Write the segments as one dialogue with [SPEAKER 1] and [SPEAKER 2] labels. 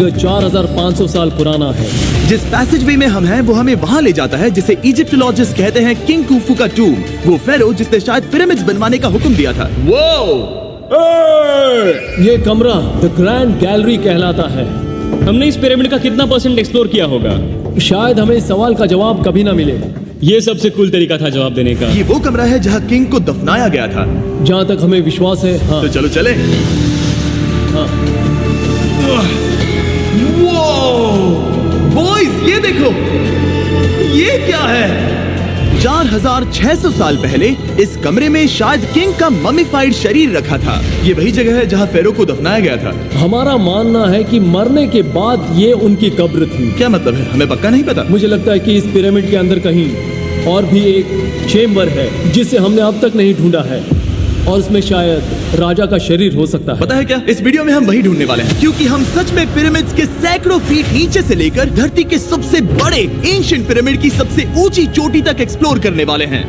[SPEAKER 1] लगभग 4500 साल पुराना है।
[SPEAKER 2] जिस पैसेजवे में हम हैं वो हमें वहाँ ले जाता है जिसे इजिप्टोलॉजिस्ट कहते हैं किंग खुफू का टूम, वो फेरो जिसने शायद पिरामिड्स बनवाने का हुक्म दिया था।
[SPEAKER 1] ये कमरा द ग्रैंड गैलरी कहलाता है।
[SPEAKER 3] हमने इस पिरामिड का कितना % एक्सप्लोर किया होगा?
[SPEAKER 1] शायद हमें इस सवाल का जवाब कभी ना मिले।
[SPEAKER 3] ये सबसे कूल तरीका था जवाब देने का।
[SPEAKER 2] ये वो कमरा है जहाँ किंग को दफनाया गया था।
[SPEAKER 1] जहाँ तक हमें विश्वास है। हाँ।
[SPEAKER 2] तो चलो चले।
[SPEAKER 1] हाँ।
[SPEAKER 2] बॉयज ये देखो, ये क्या है? 4600 साल पहले इस कमरे में शायद किंग का ममीफाइड शरीर रखा था। ये वही जगह है जहाँ फेरो को दफनाया गया था।
[SPEAKER 1] हमारा मानना है कि मरने के बाद ये उनकी कब्र थी।
[SPEAKER 2] क्या मतलब है? हमें पक्का नहीं पता।
[SPEAKER 1] मुझे लगता है कि इस पिरामिड के अंदर कहीं और भी एक चेम्बर है जिसे हमने अब तक नहीं ढूंढा है, और उसमें शायद राजा का शरीर हो सकता है।
[SPEAKER 2] पता है क्या, इस वीडियो में हम वही ढूंढने वाले हैं, क्योंकि हम सच में पिरामिड्स के सैकड़ों फीट नीचे से लेकर धरती के सबसे बड़े एंशिएंट पिरामिड की सबसे ऊंची चोटी तक एक्सप्लोर करने वाले हैं।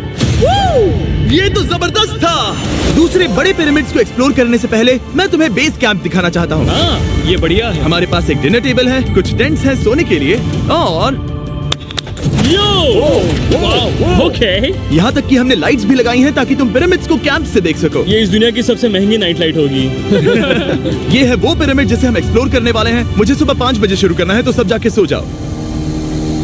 [SPEAKER 2] ये तो जबरदस्त था। दूसरे बड़े पिरामिड्स को एक्सप्लोर करने से पहले मैं तुम्हें बेस कैंप दिखाना चाहता हूँ।
[SPEAKER 3] हाँ, ये बढ़िया है।
[SPEAKER 2] हमारे पास एक डिनर टेबल है, कुछ टेंट्स हैं सोने के लिए, और
[SPEAKER 3] ओके।
[SPEAKER 2] यहाँ तक कि हमने लाइट्स भी लगाई हैं ताकि तुम पिरामिड्स को कैंप से देख सको।
[SPEAKER 3] ये इस दुनिया की सबसे महंगी नाइट लाइट होगी।
[SPEAKER 2] ये है वो पिरामिड जिसे हम एक्सप्लोर करने वाले हैं। मुझे सुबह 5 बजे शुरू करना है, तो सब जाके सो जाओ।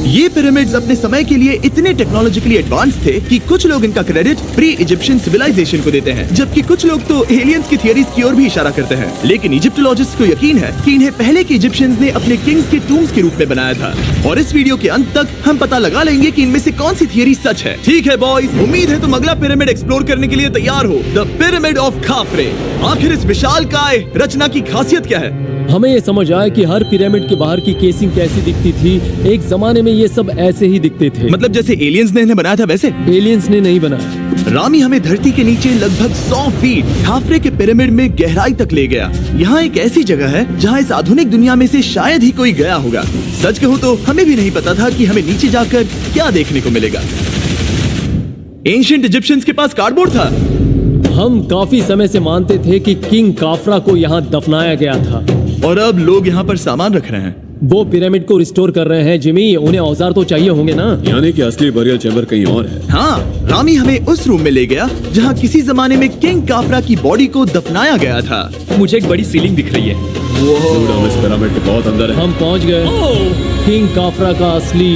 [SPEAKER 2] ये पिरामिड्स अपने समय के लिए इतने टेक्नोलॉजिकली एडवांस थे कि कुछ लोग इनका क्रेडिट प्री इजिप्शियन सिविलाइजेशन को देते हैं, जबकि कुछ लोग तो एलियंस की थियरीज की ओर भी इशारा करते हैं। लेकिन इजिप्टोलॉजिस्ट को यकीन है कि इन्हें पहले के इजिप्शियंस ने अपने किंग्स के टूम्स के रूप में बनाया था। और इस वीडियो के अंत तक हम पता लगा लेंगे कि इनमें से कौन सी थियरी सच है। ठीक है बॉयज, उम्मीद है तुम अगला पिरामिड एक्सप्लोर करने के लिए तैयार हो। The pyramid of खाफरे। आखिर इस विशालकाय रचना की खासियत क्या है?
[SPEAKER 1] हमें ये समझ आया कि हर पिरामिड के बाहर की केसिंग कैसी दिखती थी। एक जमाने में ये सब ऐसे ही दिखते थे।
[SPEAKER 2] मतलब जैसे एलियंस ने इन्हें बनाया था वैसे?
[SPEAKER 1] एलियंस ने नहीं बनाया।
[SPEAKER 2] रामी हमें धरती के नीचे लगभग 100 फीट खाफरे के पिरामिड में गहराई तक ले गया। यहाँ एक ऐसी जगह है जहाँ इस आधुनिक दुनिया में से शायद ही कोई गया होगा। सच कहूँ तो हमें भी नहीं पता था कि हमें नीचे जाकर क्या देखने को मिलेगा। एंशिएंट इजिप्शियंस के पास कार्डबोर्ड था।
[SPEAKER 1] हम काफी समय से मानते थे कि किंग काफरा को यहाँ दफनाया गया था,
[SPEAKER 2] और अब लोग यहाँ पर सामान रख रहे हैं।
[SPEAKER 1] वो पिरामिड को रिस्टोर कर रहे हैं। जिमी, उन्हें औजार तो चाहिए होंगे ना?
[SPEAKER 4] यानी कि असली बरियल चैम्बर कहीं और है।
[SPEAKER 2] हाँ, रामी हमें उस रूम में ले गया जहाँ किसी जमाने में किंग काफरा की बॉडी को दफनाया गया था।
[SPEAKER 3] मुझे एक बड़ी सीलिंग दिख रही है।
[SPEAKER 4] Dude, हम इस पिरामिड के बहुत अंदर है।
[SPEAKER 1] हम पहुँच गए किंग काफरा का असली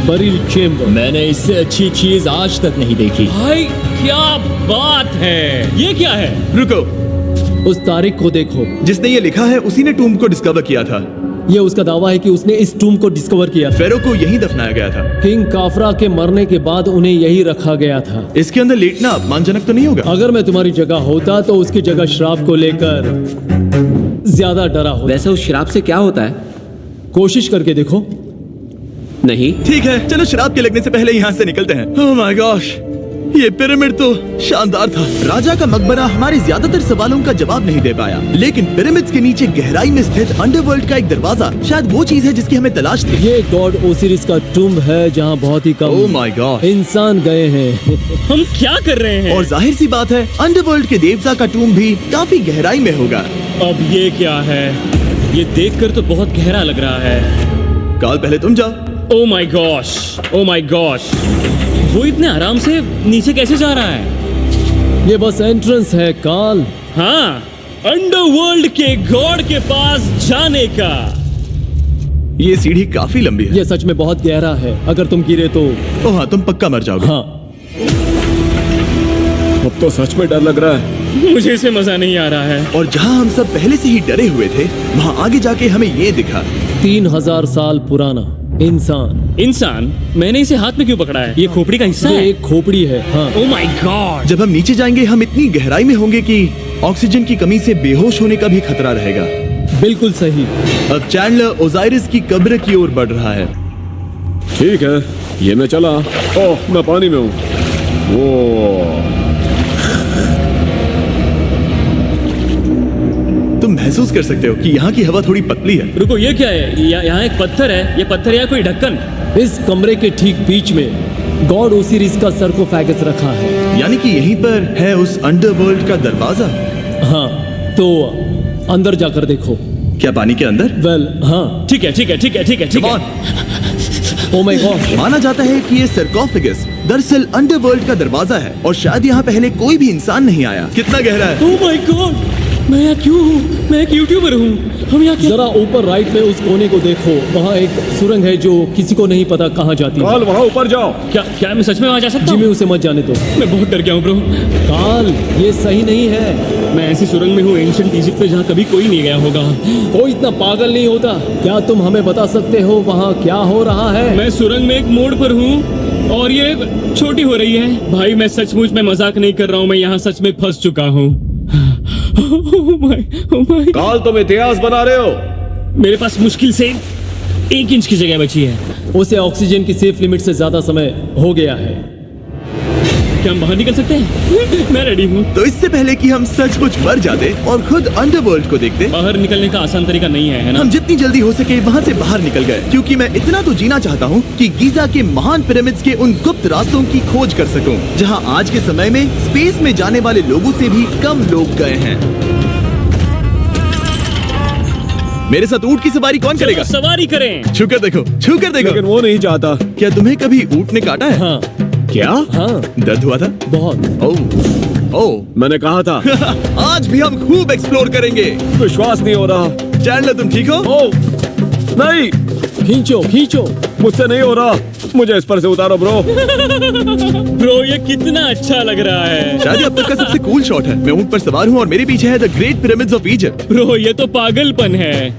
[SPEAKER 1] बरियल चेम्बर।
[SPEAKER 5] मैंने इससे अच्छी चीज आज तक नहीं देखी।
[SPEAKER 3] भाई क्या बात है! ये क्या है?
[SPEAKER 2] रुको,
[SPEAKER 1] उस तारीख को देखो।
[SPEAKER 2] जिसने ये लिखा है उसी ने टूम को डिस्कवर किया था।
[SPEAKER 1] ये उसका दावा है कि उसने इस टूम को डिस्कवर किया था।
[SPEAKER 2] फेरो को यहीं दफनाया गया था।
[SPEAKER 1] किंग काफरा के मरने के बाद उन्हें यही रखा गया था।
[SPEAKER 2] इसके अंदर लेटना अपमानजनक तो नहीं होगा?
[SPEAKER 1] अगर मैं तुम्हारी जगह होता तो उसकी जगह श्राप को लेकर ज्यादा डरा होता।
[SPEAKER 6] वैसे उस शराब से क्या होता है?
[SPEAKER 1] कोशिश करके देखो।
[SPEAKER 6] नहीं।
[SPEAKER 2] ठीक है, चलो शराब के लगने से पहले यहाँ से निकलते हैं। ओह माय गॉश, ये पिरामिड तो शानदार था। राजा का मकबरा हमारे ज्यादातर सवालों का जवाब नहीं दे पाया, लेकिन पिरामिड्स के नीचे गहराई में स्थित अंडरवर्ल्ड का एक दरवाजा शायद वो चीज है जिसकी हमें तलाश थी।
[SPEAKER 1] ये गॉड ओसिरिस का टूम्ब है जहाँ बहुत ही कम
[SPEAKER 2] ओह माय गॉड
[SPEAKER 1] इंसान गए हैं।
[SPEAKER 3] हम क्या कर रहे हैं?
[SPEAKER 2] और जाहिर सी बात है अंडरवर्ल्ड के देवता का टूम्ब भी काफी गहराई में होगा।
[SPEAKER 3] अब ये क्या है? ये देखकर तो बहुत गहरा लग रहा है।
[SPEAKER 2] काल, पहले तुम जाओ।
[SPEAKER 3] Oh my gosh, oh my gosh, वो इतने आराम से नीचे कैसे जा रहा है?
[SPEAKER 1] ये बस एंट्रेंस है काल।
[SPEAKER 3] हाँ, अंडरवर्ल्ड के गॉड के पास जाने का।
[SPEAKER 2] ये सीढ़ी काफी लंबी है।
[SPEAKER 1] ये सच में बहुत गहरा है। अगर तुम गिरे तो
[SPEAKER 2] ओह हाँ, तुम पक्का मर जाओगे।
[SPEAKER 1] हाँ।
[SPEAKER 4] अब तो सच में डर लग रहा है।
[SPEAKER 3] मुझे इसे मजा नहीं आ रहा है।
[SPEAKER 2] और जहाँ हम सब पहले से ही डरे हुए थे, वहाँ आगे जाके हमें ये दिखा।
[SPEAKER 1] 3000 साल पुराना इंसान। मैंने इसे हाथ में क्यों पकड़ा है? ये खोपड़ी का हिस्सा है? एक खोपड़ी है। हाँ।
[SPEAKER 3] Oh my God.
[SPEAKER 2] जब हम नीचे जाएंगे हम इतनी गहराई में होंगे कि ऑक्सीजन की कमी से बेहोश होने का भी खतरा रहेगा।
[SPEAKER 1] बिल्कुल सही।
[SPEAKER 2] अब चैंडलर ओजाइरिस की कब्र की ओर बढ़ रहा है।
[SPEAKER 4] ठीक है, ये मैं चला। ओह, मैं पानी में हूँ। वो
[SPEAKER 2] तुम महसूस कर सकते हो कि यहाँ की हवा थोड़ी पतली है।
[SPEAKER 3] रुको, ये क्या है? यहाँ एक पत्थर है। ये पत्थर या कोई ढक्कन?
[SPEAKER 1] इस कमरे के ठीक बीच में गॉड ओसिरिस का सरकोफेगस रखा है।
[SPEAKER 2] यानी कि यहीं पर है उस अंडरवर्ल्ड का दरवाजा।
[SPEAKER 1] हाँ, तो अंदर जाकर देखो।
[SPEAKER 2] क्या पानी के अंदर?
[SPEAKER 1] वेल हाँ।
[SPEAKER 3] ठीक है ठीक है ठीक है ठीक है ठीक
[SPEAKER 2] Come
[SPEAKER 3] है।
[SPEAKER 2] on।
[SPEAKER 1] Oh my God.
[SPEAKER 2] माना जाता है कि ये सरकोफेगस दरअसल अंडरवर्ल्ड का दरवाजा है और शायद यहाँ पहले कोई भी इंसान नहीं आया। कितना गहरा है?
[SPEAKER 3] ओह माय गॉड, मैं यहाँ क्यों हूँ? मैं एक यूट्यूबर हूँ। हम यहाँ क्या?
[SPEAKER 1] जरा ऊपर राइट में उस कोने को देखो, वहाँ एक सुरंग है जो किसी को नहीं पता कहाँ जाती है।
[SPEAKER 4] काल वहाँ ऊपर जाओ।
[SPEAKER 3] क्या क्या मैं सच में वहाँ जा सकता
[SPEAKER 1] जिमी
[SPEAKER 3] हूँ?
[SPEAKER 1] उसे मत जाने दो।
[SPEAKER 3] मैं बहुत डर गया हूँ ब्रो।
[SPEAKER 1] काल, ये सही नहीं है।
[SPEAKER 3] मैं ऐसी सुरंग में हूँ एंशिएंट इजिप्ट में जहाँ कभी कोई नहीं गया होगा।
[SPEAKER 1] कोई इतना पागल नहीं होता। क्या तुम हमें बता सकते हो वहाँ क्या हो रहा है?
[SPEAKER 3] मैं सुरंग में एक मोड़ पर हूँ और ये छोटी हो रही है। भाई मैं सचमुच में मजाक नहीं कर रहा हूँ, मैं यहाँ सच में फंस चुका हूँ। ओह माय
[SPEAKER 4] काल तुम इतिहास बना रहे हो।
[SPEAKER 3] मेरे पास मुश्किल से 1 इंच की जगह बची है।
[SPEAKER 1] उसे ऑक्सीजन की सेफ लिमिट से ज्यादा समय हो गया है।
[SPEAKER 3] क्या हम बाहर निकल सकते हैं? मैं रेडी हूँ।
[SPEAKER 2] तो इससे पहले कि हम सचमुच मर जाते और खुद अंडरवर्ल्ड को देखते,
[SPEAKER 3] बाहर निकलने का आसान तरीका नहीं है ना?
[SPEAKER 2] हम जितनी जल्दी हो सके वहाँ से बाहर निकल गए, क्योंकि मैं इतना तो जीना चाहता हूँ कि गीजा के महान पिरामिड्स के उन गुप्त रास्तों की खोज कर सकूं, जहाँ आज के समय में स्पेस में जाने वाले लोगों से भी कम लोग गए हैं। मेरे साथ ऊंट की सवारी कौन
[SPEAKER 3] चलो
[SPEAKER 2] करेगा?
[SPEAKER 3] सवारी करें।
[SPEAKER 2] छू कर देखो, छू कर देखो।
[SPEAKER 4] लेकिन वो नहीं चाहता।
[SPEAKER 2] क्या तुम्हें कभी ऊंट ने काटा है?
[SPEAKER 1] हाँ
[SPEAKER 4] क्या?
[SPEAKER 1] हाँ,
[SPEAKER 2] दर्द हुआ था?
[SPEAKER 1] बहुत।
[SPEAKER 2] ओह ओह।
[SPEAKER 4] मैंने कहा था।
[SPEAKER 2] आज भी हम खूब एक्सप्लोर करेंगे।
[SPEAKER 4] विश्वास नहीं हो रहा।
[SPEAKER 2] चैंडलर तुम ठीक हो?
[SPEAKER 4] ओ नहीं,
[SPEAKER 1] खींचो खींचो।
[SPEAKER 4] मुझसे नहीं हो रहा। मुझे इस पर से उतारो ब्रो।
[SPEAKER 3] ब्रो ये कितना अच्छा लग रहा है।
[SPEAKER 2] शायद ये अब तक का सबसे कूल शॉट है। मैं ऊंट पर सवार हूँ और मेरे पीछे है the great pyramids of Egypt.
[SPEAKER 3] Bro ये तो पागलपन है।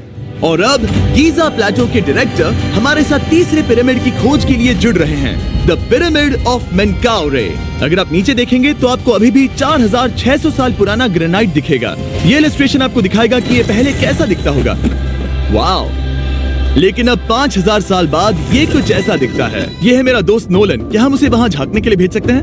[SPEAKER 2] और अब गीजा प्लेटो के डायरेक्टर हमारे साथ तीसरे पिरामिड की खोज के लिए जुड़ रहे हैं, द पिरामिड ऑफ मेनकाउरे। अगर आप नीचे देखेंगे तो आपको अभी भी 4600 साल पुराना ग्रेनाइट दिखेगा। ये इलस्ट्रेशन आपको दिखाएगा कि ये पहले कैसा दिखता होगा। वाओ! लेकिन अब 5000 साल बाद ये कुछ ऐसा दिखता है। ये है मेरा दोस्त नोलन। क्या हम उसे वहाँ झांकने के लिए भेज सकते हैं?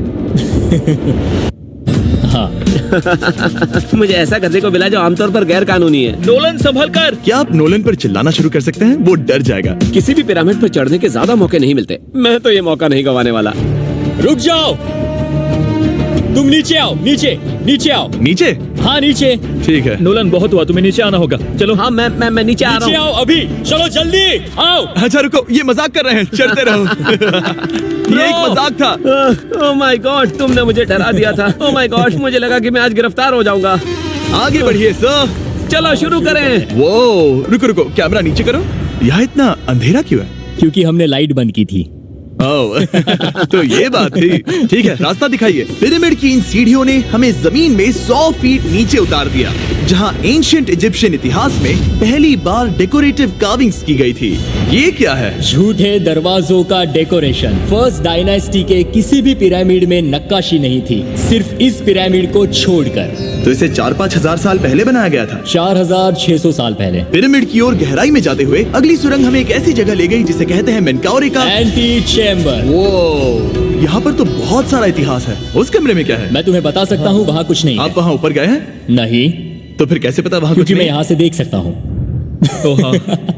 [SPEAKER 6] मुझे ऐसा करने को मिला जो आमतौर पर गैर कानूनी है।
[SPEAKER 3] नोलन संभल कर।
[SPEAKER 2] क्या आप नोलन पर चिल्लाना शुरू कर सकते हैं? वो डर जाएगा।
[SPEAKER 6] किसी भी पिरामिड पर चढ़ने के ज्यादा मौके नहीं मिलते। मैं तो ये मौका नहीं गंवाने वाला।
[SPEAKER 5] रुक जाओ, तुम नीचे आओ, नीचे नीचे आओ।
[SPEAKER 2] नीचे?
[SPEAKER 5] हाँ नीचे।
[SPEAKER 2] ठीक है।
[SPEAKER 3] नोलन बहुत हुआ, तुम्हें नीचे आना होगा। चलो।
[SPEAKER 6] हाँ मैं नीचे आ
[SPEAKER 5] नीचे
[SPEAKER 6] रहा हूँ।
[SPEAKER 5] आओ अभी, चलो जल्दी आओ।
[SPEAKER 2] अच्छा रुको, ये मजाक कर रहे हैं। चढ़ते रहो। ये एक मजाक था।
[SPEAKER 6] ओह माय गॉड, तुमने मुझे डरा दिया था। ओह माय गॉड, मुझे लगा कि मैं आज गिरफ्तार हो जाऊंगा।
[SPEAKER 2] आगे बढ़िए सर।
[SPEAKER 6] चलो शुरू करें।
[SPEAKER 2] वो रुको रुको, कैमरा नीचे करो। यहाँ इतना अंधेरा क्यों है?
[SPEAKER 5] क्योंकि हमने लाइट बंद की थी।
[SPEAKER 2] ओह, तो ये बात थी। ठीक है, रास्ता दिखाइए। पिरामिड की इन सीढ़ियों ने हमें जमीन में 100 फीट नीचे उतार दिया, जहाँ एंशिएंट इजिप्शियन इतिहास में पहली बार डेकोरेटिव कार्विंग्स की गई थी। ये क्या है?
[SPEAKER 5] झूठे दरवाजों का डेकोरेशन। फर्स्ट डायनास्टी के किसी भी पिरामिड में नक्काशी नहीं थी, सिर्फ इस पिरामिड को छोड़कर।
[SPEAKER 2] तो इसे 4-5 हजार साल पहले बनाया गया था।
[SPEAKER 5] 4600 साल पहले।
[SPEAKER 2] पिरामिड की ओर गहराई में जाते हुए अगली सुरंग हमें एक ऐसी जगह ले गई जिसे कहते हैं मेनकाउरे का
[SPEAKER 5] एंटी चैम्बर।
[SPEAKER 2] वो यहाँ पर तो बहुत सारा इतिहास है। उस कमरे में क्या है?
[SPEAKER 5] मैं तुम्हें बता सकता हूँ, वहाँ कुछ नहीं
[SPEAKER 2] आप
[SPEAKER 5] है।
[SPEAKER 2] वहाँ ऊपर गए हैं?
[SPEAKER 5] नहीं,
[SPEAKER 2] तो फिर कैसे पता वहाँ कुछ
[SPEAKER 5] क्योंकि मैं
[SPEAKER 2] नहीं?
[SPEAKER 5] यहाँ से देख सकता हूँ।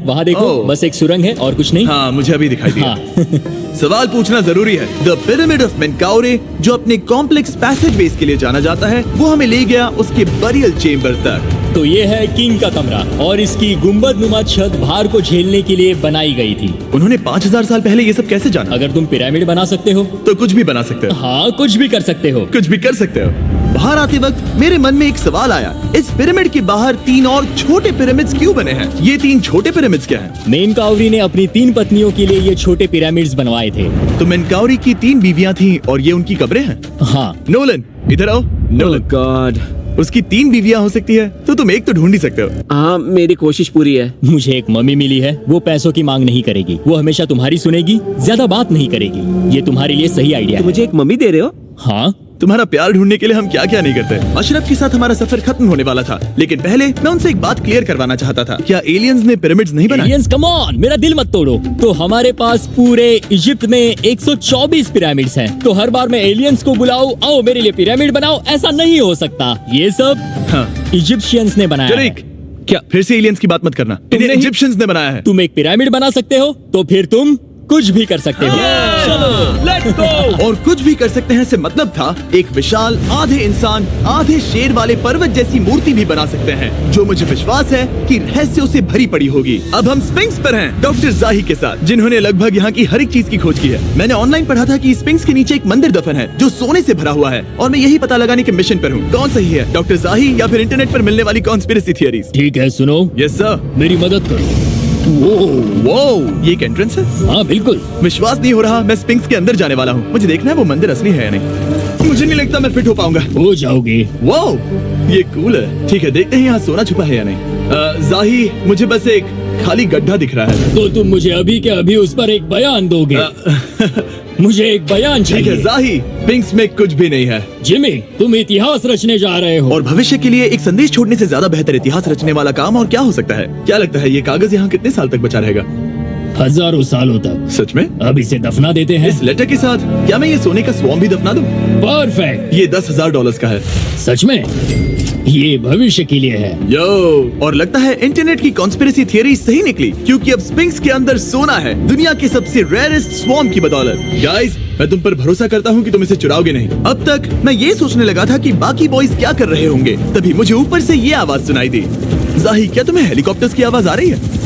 [SPEAKER 5] वहाँ देखो,
[SPEAKER 2] ओह।
[SPEAKER 5] बस एक सुरंग है और कुछ नहीं।
[SPEAKER 2] हाँ, मुझे अभी दिखाई दिया।
[SPEAKER 5] हाँ।
[SPEAKER 2] सवाल पूछना जरूरी है। द पिरामिड ऑफ मेनकाउरे, जो अपने कॉम्प्लेक्स पैसेजवेज के लिए जाना जाता है, वो हमें ले गया उसके बरियल चेम्बर तक।
[SPEAKER 5] तो ये है किंग का कमरा और इसकी गुंबद नुमा छत भार को झेलने के लिए बनाई गई थी।
[SPEAKER 2] उन्होंने 5000 साल पहले ये सब कैसे जाना?
[SPEAKER 5] अगर तुम पिरामिड बना सकते हो
[SPEAKER 2] तो कुछ भी बना सकते हो।
[SPEAKER 5] हाँ, कुछ भी कर सकते हो।
[SPEAKER 2] कुछ भी कर सकते हो। बाहर आते वक्त मेरे मन में एक सवाल आया, इस पिरामिड के बाहर 3 और छोटे पिरामिड्स क्यों बने हैं? ये 3 छोटे पिरामिड्स क्या हैं?
[SPEAKER 5] मेनकाउरी ने अपनी 3 पत्नियों के लिए ये छोटे पिरामिड्स बनवाए थे।
[SPEAKER 2] तो मेनकाउरी की 3 बीवियां थीं और ये उनकी कब्रें हैं।
[SPEAKER 5] हाँ,
[SPEAKER 2] नोलन इधर आओ। Nolan,
[SPEAKER 6] God.
[SPEAKER 2] उसकी 3 बीवियां हो सकती है, तो तुम एक तो ढूंढ ही सकते हो।
[SPEAKER 6] हाँ, मेरी कोशिश पूरी है।
[SPEAKER 5] मुझे एक मम्मी मिली है, वो पैसों की मांग नहीं करेगी, वो हमेशा तुम्हारी सुनेगी, ज्यादा बात नहीं करेगी। ये तुम्हारे लिए सही आइडिया
[SPEAKER 6] तो
[SPEAKER 5] है।
[SPEAKER 6] मुझे एक मम्मी दे रहे हो?
[SPEAKER 5] हाँ,
[SPEAKER 2] तुम्हारा प्यार ढूंढने के लिए हम क्या क्या नहीं करते। अशरफ के साथ हमारा सफर खत्म होने वाला था, लेकिन पहले मैं उनसे एक बात क्लियर करवाना चाहता था। क्या एलियंस ने पिरामिड्स नहीं बनाए?
[SPEAKER 5] एलियंस, कम ऑन, मेरा दिल मत तोड़ो। तो हमारे पास पूरे इजिप्ट में 124 पिरामिड्स हैं। तो हर बार मैं एलियंस को बुलाऊं, आओ मेरे लिए पिरामिड बनाओ, ऐसा नहीं हो सकता। ये सब
[SPEAKER 2] हाँ।
[SPEAKER 5] इजिप्शियंस ने बनाया है।
[SPEAKER 2] जरीक, क्या फिर से एलियंस की बात मत करना।
[SPEAKER 5] तुमने ही-
[SPEAKER 2] इजिप्शियंस ने बनाया है।
[SPEAKER 5] तुम एक पिरामिड बना सकते हो, तो फिर तुम कुछ भी कर सकते हो।
[SPEAKER 6] Let's go.
[SPEAKER 2] और कुछ भी कर सकते हैं से मतलब था एक विशाल आधे इंसान आधे शेर वाले पर्वत जैसी मूर्ति भी बना सकते हैं, जो मुझे विश्वास है कि रहस्यों से भरी पड़ी होगी। अब हम स्पिंक्स पर हैं डॉक्टर जाही के साथ, जिन्होंने लगभग यहाँ की हर एक चीज की खोज की है। मैंने ऑनलाइन पढ़ा था कि स्पिंक्स के नीचे एक मंदिर दफन है जो सोने से भरा हुआ है, और मैं यही पता लगाने के मिशन पर हूँ। कौन सही है, डॉक्टर जाही या फिर इंटरनेट पर मिलने वाली कॉन्स्पिरेसी थियरीज?
[SPEAKER 5] ठीक है, सुनो,
[SPEAKER 2] यस सर।
[SPEAKER 5] मेरी मदद करो।
[SPEAKER 2] वो ये एक एंट्रेंस है?
[SPEAKER 5] हाँ बिल्कुल।
[SPEAKER 2] विश्वास नहीं हो रहा, मैं स्पिंक्स के अंदर जाने वाला हूँ। मुझे देखना है वो मंदिर असली है या नहीं। मुझे नहीं लगता मैं फिट हो पाऊंगा।
[SPEAKER 5] हो जाओगे।
[SPEAKER 2] वाओ, ये कूल है। ठीक है, देखते हैं यहाँ सोना छुपा है या नहीं। जाही, मुझे बस एक खाली गड्ढा दिख रहा है।
[SPEAKER 5] तो तुम मुझे अभी के अभी उस पर एक बयान दोगे? मुझे एक बयान
[SPEAKER 2] ठीक है
[SPEAKER 5] चाहिए।
[SPEAKER 2] जाही, स्पिंक्स में कुछ भी नहीं है।
[SPEAKER 5] जिमी, तुम इतिहास रचने जा रहे हो।
[SPEAKER 2] और भविष्य के लिए एक संदेश छोड़ने से ज्यादा बेहतर इतिहास रचने वाला काम और क्या हो सकता है? क्या लगता है ये कागज यहाँ कितने साल तक बचा रहेगा?
[SPEAKER 5] हजारों सालों तक।
[SPEAKER 2] सच में?
[SPEAKER 5] अब इसे दफना देते हैं।
[SPEAKER 2] इस लेटर के साथ क्या मैं ये सोने का स्वॉर्म भी दफना दूं?
[SPEAKER 5] परफेक्ट।
[SPEAKER 2] ये $10,000 का है।
[SPEAKER 5] सच में? ये भविष्य के लिए है।
[SPEAKER 2] यो, और लगता है इंटरनेट की कॉन्स्पिरेसी थियरी सही निकली, क्योंकि अब स्पिंक्स के अंदर सोना है, दुनिया के सबसे रेयरेस्ट स्वॉर्म की बदौलत। गाइस, मैं तुम पर भरोसा करता हूँ कि तुम इसे चुराओगे नहीं। अब तक मैं ये सोचने लगा था कि बाकी बॉयज क्या कर रहे होंगे, तभी मुझे ऊपर से ये आवाज सुनाई दी। जाही, क्या तुम्हें हेलीकॉप्टर्स की आवाज आ रही है?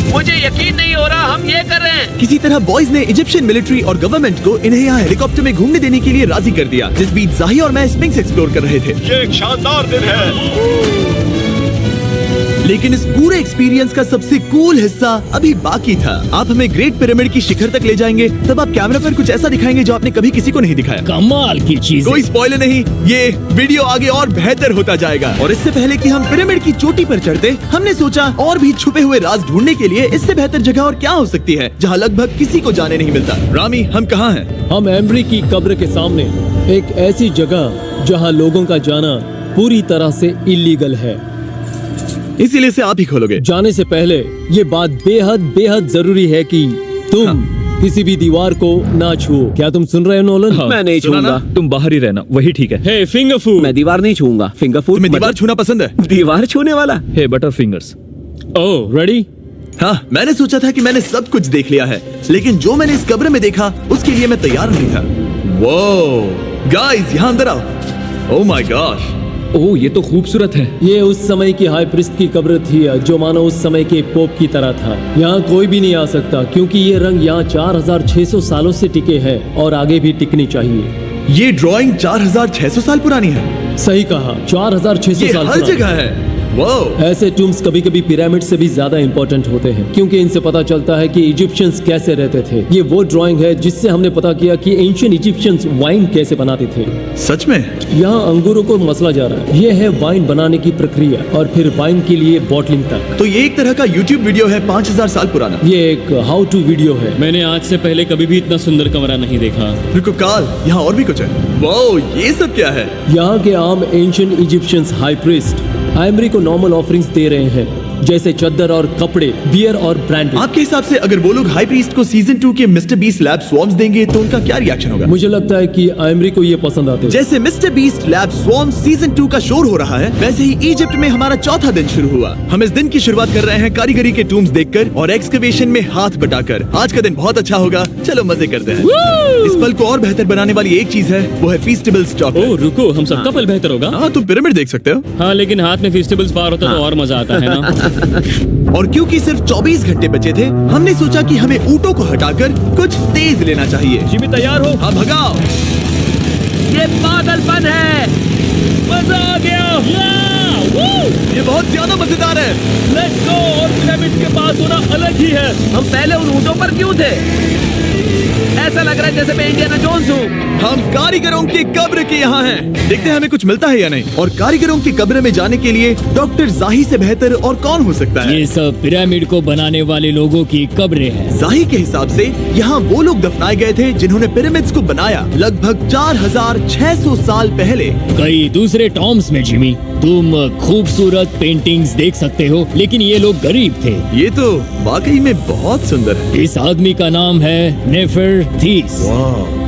[SPEAKER 6] मुझे यकीन नहीं हो रहा हम ये कर रहे हैं।
[SPEAKER 2] किसी तरह बॉयज ने इजिप्शियन मिलिट्री और गवर्नमेंट को इन्हें यहाँ हेलीकॉप्टर में घूमने देने के लिए राजी कर दिया, जिस बीच जाही और मैं स्पिंक्स एक्सप्लोर कर रहे थे।
[SPEAKER 4] ये एक शानदार दिन है।
[SPEAKER 2] लेकिन इस पूरे एक्सपीरियंस का सबसे कूल हिस्सा अभी बाकी था। आप हमें ग्रेट पिरामिड की शिखर तक ले जाएंगे, तब आप कैमरा पर कुछ ऐसा दिखाएंगे जो आपने कभी किसी को नहीं दिखाया।
[SPEAKER 5] कमाल की चीज।
[SPEAKER 2] कोई स्पॉइलर नहीं, ये वीडियो आगे और बेहतर होता जाएगा। और इससे पहले कि हम पिरामिड की चोटी पर चढ़ते, हमने सोचा और भी छुपे हुए राज ढूंढने के लिए इससे बेहतर जगह और क्या हो सकती है जहाँ लगभग किसी को जाने नहीं मिलता। रामी, हम कहाँ हैं?
[SPEAKER 1] हम एम्ब्री की कब्र के सामने, एक ऐसी जगह जहां लोगों का जाना पूरी तरह से इलीगल है।
[SPEAKER 2] इसीलिए से आप ही खोलोगे।
[SPEAKER 1] जाने से पहले ये बात बेहद बेहद जरूरी है कि तुम किसी भी दीवार को ना छुओ। क्या तुम सुन रहे हो नोलन?
[SPEAKER 6] मैं नहीं
[SPEAKER 2] सुना
[SPEAKER 6] छूंगा।
[SPEAKER 2] ना?
[SPEAKER 6] तुम बाहर ही रहना, वही ठीक है।
[SPEAKER 3] हे फिंगर फूड।
[SPEAKER 6] मैं दीवार नहीं छूंगा। फिंगर फूड
[SPEAKER 2] तुम्हें दीवार छूना पसंद है?
[SPEAKER 6] दीवार छूने वाला।
[SPEAKER 3] हे बटर फिंगर्स। ओह,
[SPEAKER 1] रेडी?
[SPEAKER 2] हाँ, मैंने सोचा था कि मैंने सब कुछ देख लिया है, लेकिन जो मैंने इस कब्र में देखा उसके लिए मैं तैयार नहीं था। वो गाइस, यहाँ अंदर आओ। ओह माय गॉश,
[SPEAKER 3] ओह, ये तो खूबसूरत है।
[SPEAKER 1] ये उस समय की हाई प्रीस्ट की कब्र थी, जो मानो उस समय के पोप की तरह था। यहाँ कोई भी नहीं आ सकता, क्योंकि ये रंग यहाँ 4600 सालों से टिके हैं और आगे भी टिकनी चाहिए।
[SPEAKER 2] ये ड्राइंग 4600 साल पुरानी है।
[SPEAKER 1] सही कहा, 4600
[SPEAKER 2] ये
[SPEAKER 1] साल
[SPEAKER 2] हर
[SPEAKER 1] पुरानी।
[SPEAKER 2] जगह है। वो
[SPEAKER 1] ऐसे टूम्स कभी कभी पिरामिड से भी ज्यादा इंपॉर्टेंट होते हैं, क्योंकि इनसे पता चलता है कि इजिप्शियंस कैसे रहते थे। ये वो ड्राइंग है जिससे हमने पता किया कि एंशिएंट इजिप्शियंस वाइन कैसे बनाते थे।
[SPEAKER 2] सच में?
[SPEAKER 1] यहाँ अंगूरों को मसला जा रहा है। ये है वाइन बनाने की प्रक्रिया और फिर वाइन के लिए बॉटलिंग तक।
[SPEAKER 2] तो ये एक तरह का YouTube वीडियो है 5000 साल पुराना।
[SPEAKER 1] ये एक हाउ टू वीडियो है।
[SPEAKER 3] मैंने आज से पहले कभी भी इतना सुंदर कमरा नहीं देखा।
[SPEAKER 2] रुको काल, यहाँ और भी कुछ है। वो ये सब क्या है?
[SPEAKER 1] यहाँ के आम ancient Egyptians high priest Embry को नॉर्मल ऑफरिंग्स दे रहे हैं, जैसे चद्दर और कपड़े, बियर और ब्रांडी।
[SPEAKER 2] आपके हिसाब से अगर वो लोग हाई प्रीस्ट को सीजन 2 के मिस्टर बीस्ट लैब स्वॉर्म्स देंगे तो उनका क्या रिएक्शन होगा?
[SPEAKER 1] मुझे लगता है कि एम्ब्री को ये पसंद आते हैं।
[SPEAKER 2] जैसे मिस्टर बीस्ट लैब स्वॉर्म्स सीजन 2 का शोर हो रहा है, वैसे ही इजिप्ट में हमारा चौथा दिन शुरू हुआ। हम इस दिन की शुरुआत कर रहे हैं कारीगरी के टूम्स देखकर और एक्सकवेशन में हाथ बटाकर। आज का दिन बहुत अच्छा होगा, चलो मजे करते हैं। इस पल को और बेहतर बनाने वाली एक चीज है, वो है फीस्टेबल्स चॉकलेट।
[SPEAKER 3] ओह रुको, हम सबका पल बेहतर होगा।
[SPEAKER 2] हाँ, तुम पिरामिड देख सकते हो।
[SPEAKER 3] हाँ, लेकिन हाथ में फेस्टिवल्स बार होता तो और मजा आता है ना।
[SPEAKER 2] और क्योंकि सिर्फ 24 घंटे बचे थे, हमने सोचा कि हमें ऊँटों को हटाकर कुछ तेज लेना चाहिए।
[SPEAKER 3] जिमी तैयार हो?
[SPEAKER 2] हाँ, भगाओ।
[SPEAKER 6] ये पागलपन है।
[SPEAKER 3] मजा आ गया।
[SPEAKER 2] ये बहुत ज्यादा मजेदार है।
[SPEAKER 3] Let's go. और पिरामिड के पास होना अलग ही है।
[SPEAKER 6] हम पहले उन ऊँटों पर क्यों थे? ऐसा लग रहा है जैसे मैं इंडियाना जोन्स हूँ।
[SPEAKER 2] हम कारीगरों की कब्र के यहाँ हैं। देखते हैं हमें कुछ मिलता है या नहीं। और कारीगरों की कब्र में जाने के लिए डॉक्टर जाही से बेहतर और कौन हो सकता है?
[SPEAKER 5] ये सब पिरामिड को बनाने वाले लोगों की कब्रें हैं।
[SPEAKER 2] जाही के हिसाब से यहाँ वो लोग दफनाए गए थे जिन्होंने पिरामिड्स को बनाया लगभग 4600 साल पहले।
[SPEAKER 5] कई दूसरे टॉम्स में जिमी, तुम खूबसूरत पेंटिंग्स देख सकते हो, लेकिन ये लोग गरीब थे।
[SPEAKER 2] ये तो वाकई में बहुत सुंदर है।
[SPEAKER 5] इस आदमी का नाम है नेफरथीस।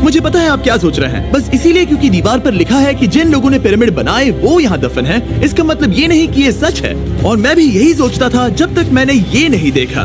[SPEAKER 2] मुझे पता है आप क्या सोच रहे हैं। बस इसीलिए क्योंकि दीवार पर लिखा है कि जिन लोगों ने पिरामिड बनाए वो यहाँ दफन है, इसका मतलब ये नहीं कि ये सच है। और मैं भी यही सोचता था जब तक मैंने ये नहीं देखा।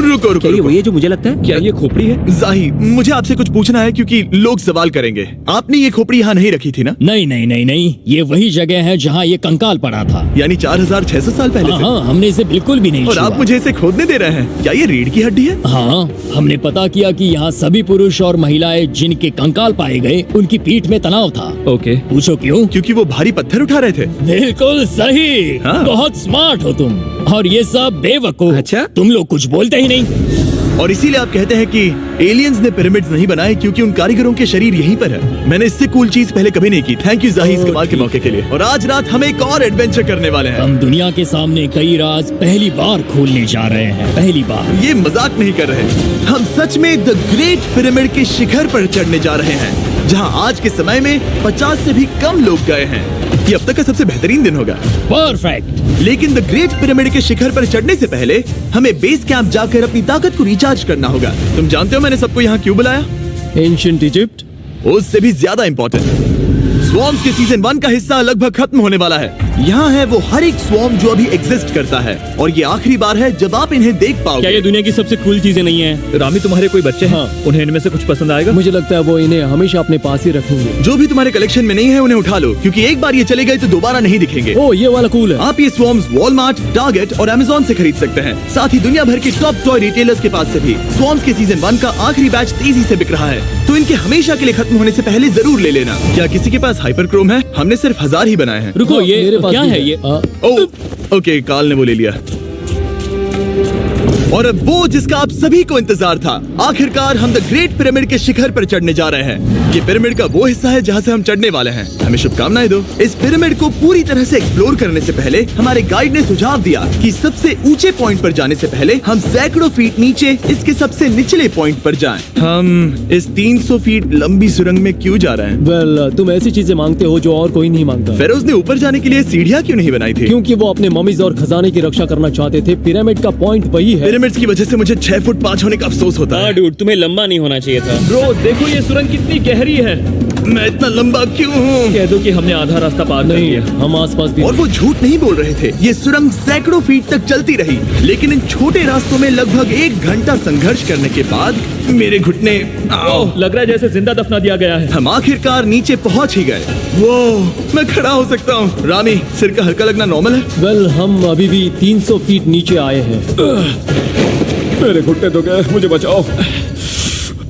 [SPEAKER 2] रुको
[SPEAKER 6] क्या ये वही है जो मुझे लगता है?
[SPEAKER 3] क्या ये खोपड़ी है?
[SPEAKER 2] जाही, मुझे आपसे कुछ पूछना है क्योंकि लोग सवाल करेंगे। आपने ये खोपड़ी यहाँ नहीं रखी थी ना?
[SPEAKER 5] नहीं नहीं नहीं नहीं, ये वही जगह है जहाँ ये कंकाल पड़ा था।
[SPEAKER 2] यानी 4600 साल पहले से?
[SPEAKER 5] हाँ, हमने इसे बिल्कुल भी नहीं
[SPEAKER 2] और
[SPEAKER 5] छुआ।
[SPEAKER 2] आप मुझे इसे खोदने दे रहे हैं? क्या ये रीढ़ की हड्डी है?
[SPEAKER 5] हाँ, हमने पता किया कि यहाँ सभी पुरुष और महिलाएं जिनके कंकाल पाए गए उनकी पीठ में तनाव था।
[SPEAKER 3] ओके।
[SPEAKER 5] पूछो क्यों?
[SPEAKER 2] क्योंकि वो भारी पत्थर उठा रहे थे।
[SPEAKER 5] बिल्कुल सही।
[SPEAKER 2] हाँ।
[SPEAKER 5] बहुत स्मार्ट हो तुम। और ये सब बेवकूफ।
[SPEAKER 6] अच्छा?
[SPEAKER 5] तुम लोग कुछ बोलते ही नहीं।
[SPEAKER 2] और इसीलिए आप कहते हैं कि एलियंस ने पिरामिड्स नहीं बनाए क्योंकि उन कारीगरों के शरीर यहीं पर है। मैंने इससे कूल चीज पहले कभी नहीं की। थैंक यू जाही इस कमाल के मौके के लिए। और आज रात हम एक और एडवेंचर करने वाले हैं।
[SPEAKER 5] हम दुनिया के सामने कई राज पहली बार खोलने जा रहे हैं। पहली बार।
[SPEAKER 2] ये मजाक नहीं कर रहे, हम सच में द ग्रेट पिरामिड के शिखर पर चढ़ने जा रहे हैं, जहां आज के समय में 50 से भी कम लोग गए हैं। ये अब तक का सबसे बेहतरीन दिन होगा।
[SPEAKER 5] परफेक्ट।
[SPEAKER 2] लेकिन द ग्रेट पिरामिड के शिखर पर चढ़ने से पहले हमें बेस कैंप जाकर अपनी ताकत को रिचार्ज करना होगा। तुम जानते हो मैंने सबको यहाँ क्यों बुलाया?
[SPEAKER 1] Ancient Egypt.
[SPEAKER 2] उससे भी ज्यादा इंपॉर्टेंट, स्वॉर्म्स के सीजन 1 का हिस्सा लगभग खत्म होने वाला है। यहाँ है वो हर एक स्वॉर्म जो अभी एग्जिस्ट करता है, और ये आखिरी बार है जब आप इन्हें देख
[SPEAKER 3] क्या
[SPEAKER 2] पाओगे।
[SPEAKER 3] ये दुनिया की सबसे कूल चीजें नहीं है?
[SPEAKER 6] रामी, तुम्हारे कोई बच्चे हैं?
[SPEAKER 1] हाँ।
[SPEAKER 6] उन्हें इनमें से कुछ पसंद आएगा?
[SPEAKER 1] मुझे लगता है वो इन्हें हमेशा अपने पास ही रखेंगे।
[SPEAKER 2] जो भी तुम्हारे कलेक्शन में नहीं है उन्हें उठा लो, क्योंकि एक बार ये चले गए तो दोबारा नहीं दिखेंगे।
[SPEAKER 1] ओ, ये वाला कूल है।
[SPEAKER 2] आप ये स्वॉर्म्स वॉलमार्ट, टारगेट और अमेज़न से खरीद सकते हैं। साथ ही दुनिया भर के टॉप टॉय रिटेलर्स के पास से भी। स्वॉर्म्स के सीजन 1 का आखिरी बैच तेजी से बिक रहा है, तो इनके हमेशा के लिए खत्म होने से पहले जरूर ले लेना। क्या किसी के पास हाइपर क्रोम है? हमने सिर्फ 1000 ही बनाए हैं।
[SPEAKER 3] रुको,
[SPEAKER 1] हाँ,
[SPEAKER 3] ये
[SPEAKER 1] मेरे पास
[SPEAKER 3] क्या
[SPEAKER 1] भी
[SPEAKER 3] है ये?
[SPEAKER 2] ओके, काल ने वो ले लिया। और अब वो जिसका आप सभी को इंतजार था, आखिरकार हम द ग्रेट पिरामिड के शिखर पर चढ़ने जा रहे हैं। ये पिरामिड का वो हिस्सा है जहाँ से हम चढ़ने वाले हैं। हमें शुभकामनाएं दो। इस पिरामिड को पूरी तरह से एक्सप्लोर करने से पहले हमारे गाइड ने सुझाव दिया कि सबसे ऊंचे पॉइंट पर जाने से पहले हम सैकड़ों फीट नीचे इसके सबसे निचले पॉइंट पर जाएं। हम इस 300 फीट लंबी सुरंग में क्यों जा रहे हैं?
[SPEAKER 1] वेल, तुम ऐसी चीजें मांगते हो जो और कोई नहीं मांगता।
[SPEAKER 2] फेरोज ने ऊपर जाने के लिए सीढ़ियाँ क्यों नहीं बनाई थी?
[SPEAKER 1] क्योंकि वो अपने ममीज और खजाने की रक्षा करना चाहते थे। पिरामिड का पॉइंट वही है।
[SPEAKER 2] पिरामिड्स की वजह से मुझे 6 फुट 5 होने का अफसोस होता
[SPEAKER 3] हाँ
[SPEAKER 2] है।
[SPEAKER 3] डूड, तुम्हें लंबा नहीं होना चाहिए था।
[SPEAKER 6] ब्रो, देखो ये सुरंग कितनी गहरी है।
[SPEAKER 2] मैं इतना लंबा क्यों हूँ?
[SPEAKER 6] कह दो कि हमने आधा रास्ता पार कर
[SPEAKER 1] नहीं,
[SPEAKER 6] लिया।
[SPEAKER 1] हम आसपास भी
[SPEAKER 2] और वो झूठ नहीं बोल रहे थे। ये सुरंग सैकड़ों फीट तक चलती रही, लेकिन इन छोटे रास्तों में लगभग 1 घंटा संघर्ष करने के बाद मेरे घुटने
[SPEAKER 6] ओह, लग रहा है जैसे जिंदा दफना दिया गया है।
[SPEAKER 2] हम आखिरकार नीचे पहुंच ही गए। वो मैं खड़ा हो सकता हूँ। रामी, सिर का हल्का लगना नॉर्मल है?
[SPEAKER 1] वेल, हम अभी भी 300 फीट नीचे आए हैं।
[SPEAKER 4] मेरे घुटने तो गए, मुझे बचाओ।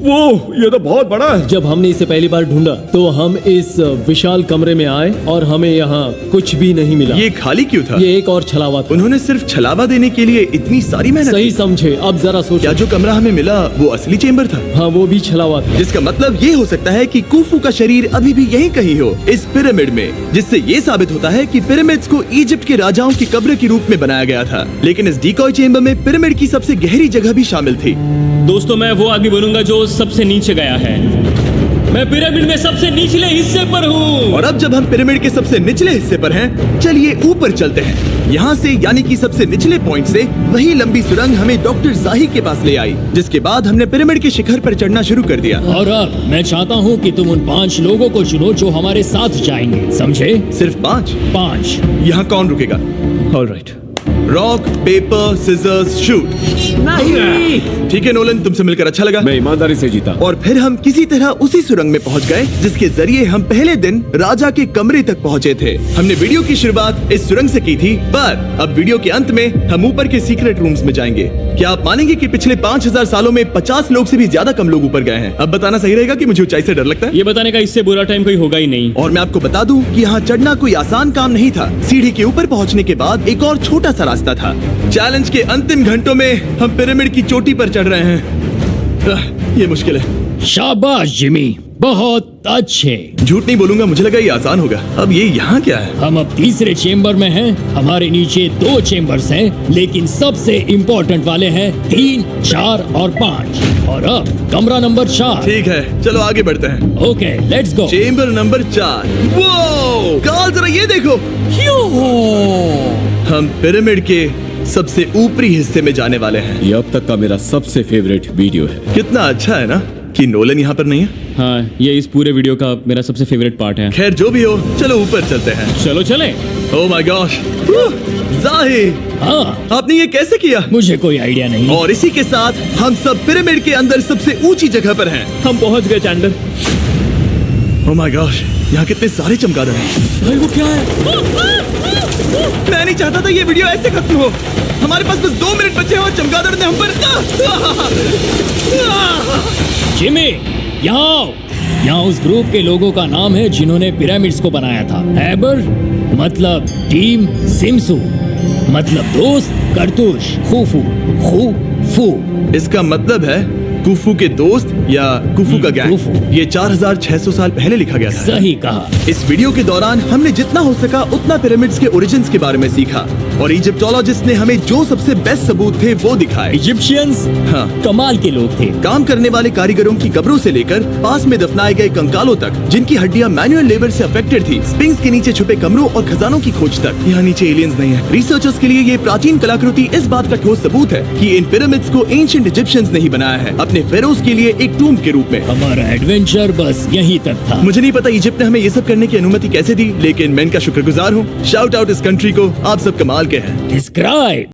[SPEAKER 4] वो ये तो बहुत बड़ा है।
[SPEAKER 1] जब हमने इसे पहली बार ढूंढा तो हम इस विशाल कमरे में आए और हमें यहाँ कुछ भी नहीं मिला।
[SPEAKER 2] ये खाली क्यों था?
[SPEAKER 1] ये एक और छलावा था।
[SPEAKER 2] उन्होंने सिर्फ छलावा देने के लिए इतनी सारी मेहनत
[SPEAKER 1] सही
[SPEAKER 2] की।
[SPEAKER 1] समझे। अब जरा सोचो।
[SPEAKER 2] क्या जो कमरा हमें मिला वो असली चेंबर था?
[SPEAKER 1] हाँ, वो भी छलावा था।
[SPEAKER 2] जिसका मतलब ये हो सकता है कि कुफू का शरीर अभी भी यहीं कहीं हो, इस पिरामिड में, जिससे ये साबित होता है कि पिरामिड्स को इजिप्ट के राजाओं की कब्र के रूप में बनाया गया था। लेकिन इस डिकॉय चेंबर में पिरामिड की सबसे गहरी जगह भी शामिल थी।
[SPEAKER 3] दोस्तों, मैं वो आदमी बनूंगा जो सबसे नीचे गया है। मैं पिरामिड में सबसे निचले हिस्से पर हूँ।
[SPEAKER 2] और अब जब हम पिरामिड के सबसे निचले हिस्से पर हैं, चलिए ऊपर चलते हैं। यहाँ से, यानी कि सबसे निचले पॉइंट से वही लंबी सुरंग हमें डॉक्टर जाही के पास ले आई, जिसके बाद हमने पिरामिड के शिखर पर चढ़ना शुरू कर दिया।
[SPEAKER 5] और अब मैं चाहता हूँ कि तुम उन 5 लोगों को चुनो जो हमारे साथ जाएंगे। समझे?
[SPEAKER 2] सिर्फ 5?
[SPEAKER 5] 5।
[SPEAKER 2] यहाँ कौन रुकेगा?
[SPEAKER 6] Alright.
[SPEAKER 2] Rock, paper, scissors, shoot.
[SPEAKER 6] नहीं।
[SPEAKER 2] ठीक है नोलन, तुमसे मिलकर अच्छा लगा।
[SPEAKER 4] मैं ईमानदारी से जीता।
[SPEAKER 2] और फिर हम किसी तरह उसी सुरंग में पहुंच गए जिसके जरिए हम पहले दिन राजा के कमरे तक पहुंचे थे। हमने वीडियो की शुरुआत इस सुरंग से की थी, पर अब वीडियो के अंत में हम ऊपर के सीक्रेट रूम्स में जाएंगे। क्या आप मानेंगे कि पिछले 5000 सालों में 50 लोग से भी ज्यादा कम लोग ऊपर गए हैं? अब बताना सही रहेगा कि मुझे ऊंचाई से डर लगता है।
[SPEAKER 3] ये बताने का इससे बुरा टाइम कोई होगा ही नहीं।
[SPEAKER 2] और मैं आपको बता दूं कि यहाँ चढ़ना कोई आसान काम नहीं था। सीढ़ी के ऊपर पहुँचने के बाद एक और छोटा सा रास्ता था। चैलेंज के अंतिम घंटों में हम पिरामिड की चोटी पर चढ़ रहे हैं। ये मुश्किल है।
[SPEAKER 5] शाबाश जिमी, बहुत अच्छे।
[SPEAKER 2] झूठ नहीं बोलूंगा, मुझे लगा ये आसान होगा। अब ये यहाँ क्या है?
[SPEAKER 5] हम अब तीसरे चेम्बर में हैं। हमारे नीचे 2 चेम्बर्स हैं, लेकिन सबसे इम्पोर्टेंट वाले हैं 3, 4 और 5। और अब कमरा नंबर 4।
[SPEAKER 2] ठीक है, चलो आगे बढ़ते हैं।
[SPEAKER 5] Okay, let's go.
[SPEAKER 2] Chamber number 4। वो काल, जरा ये देखो। हम पिरामिड के सबसे ऊपरी हिस्से में जाने वाले हैं।
[SPEAKER 4] ये अब तक का मेरा सबसे फेवरेट वीडियो है।
[SPEAKER 2] कितना अच्छा है ना कि नोलन यहाँ पर नहीं है।
[SPEAKER 3] हाँ, ये इस पूरे वीडियो का मेरा सबसे फेवरेट पार्ट है।
[SPEAKER 2] खैर जो भी हो, चलो ऊपर चलते हैं।
[SPEAKER 3] चलो चले।
[SPEAKER 2] ओह माय गॉश, जाहिर,
[SPEAKER 5] हाँ,
[SPEAKER 2] आपने ये कैसे किया?
[SPEAKER 5] मुझे कोई आइडिया नहीं।
[SPEAKER 2] और इसी के साथ हम सब पिरामिड के अंदर सबसे ऊंची जगह पर हैं।
[SPEAKER 6] हम पहुंच गए चैंडलर।
[SPEAKER 2] ओह माय गॉश, यहाँ कितने सारे चमगादड़ हैं।
[SPEAKER 5] भाई वो क्या है?
[SPEAKER 2] मैं नहीं चाहता था ये वीडियो ऐसे खत्म हो। हमारे पास बस 2 मिनट बचे हैं और चमगादड़ ने हम पर
[SPEAKER 5] जिमी, यहाँ आओ। यहाँ उस ग्रुप के लोगों का नाम है जिन्होंने पिरामिड्स को बनाया था। हैबर मतलब टीम, सिमसू मतलब दोस्त, करतुश, खूफू, खूफू।
[SPEAKER 2] इसका मतलब है कुफू के दोस्त या कुफू का गैंग।
[SPEAKER 5] कुफू।
[SPEAKER 2] ये 4600 साल पहले लिखा गया था।
[SPEAKER 5] सही कहा।
[SPEAKER 2] इस वीडियो के दौरान हमने जितना हो सका उतना पिरामिड्स के ओरिजिन्स के बारे में सीखा और इजिप्टोलॉजिस्ट ने हमें जो सबसे बेस्ट सबूत थे वो दिखाए।
[SPEAKER 5] इजिप्शियंस
[SPEAKER 2] हाँ।
[SPEAKER 5] कमाल के लोग थे।
[SPEAKER 2] काम करने वाले कारीगरों की कब्रों से लेकर पास में दफनाए गए कंकालों तक, जिनकी हड्डियां मैनुअल लेबर से अफेक्टेड थी, स्पिंक्स के नीचे छुपे कमरों और खजानों की खोज तक। यहाँ नीचे एलियंस नहीं है। रिसर्चर्स के लिए ये प्राचीन कलाकृति इस बात का ठोस सबूत है कि इन पिरामिड्स को एंशिएंट इजिप्शियंस ने ही बनाया है, अपने फेरोज के लिए एक टूम के रूप में।
[SPEAKER 5] हमारा एडवेंचर बस यहीं तक था।
[SPEAKER 2] मुझे नहीं पता इजिप्ट ने हमें ये सब करने की अनुमति कैसे दी, लेकिन मैं इनका शुक्रगुजार हूँ। शाउट आउट इस कंट्री को, आप सब कमाल के हैं।
[SPEAKER 5] डिस्क्राइब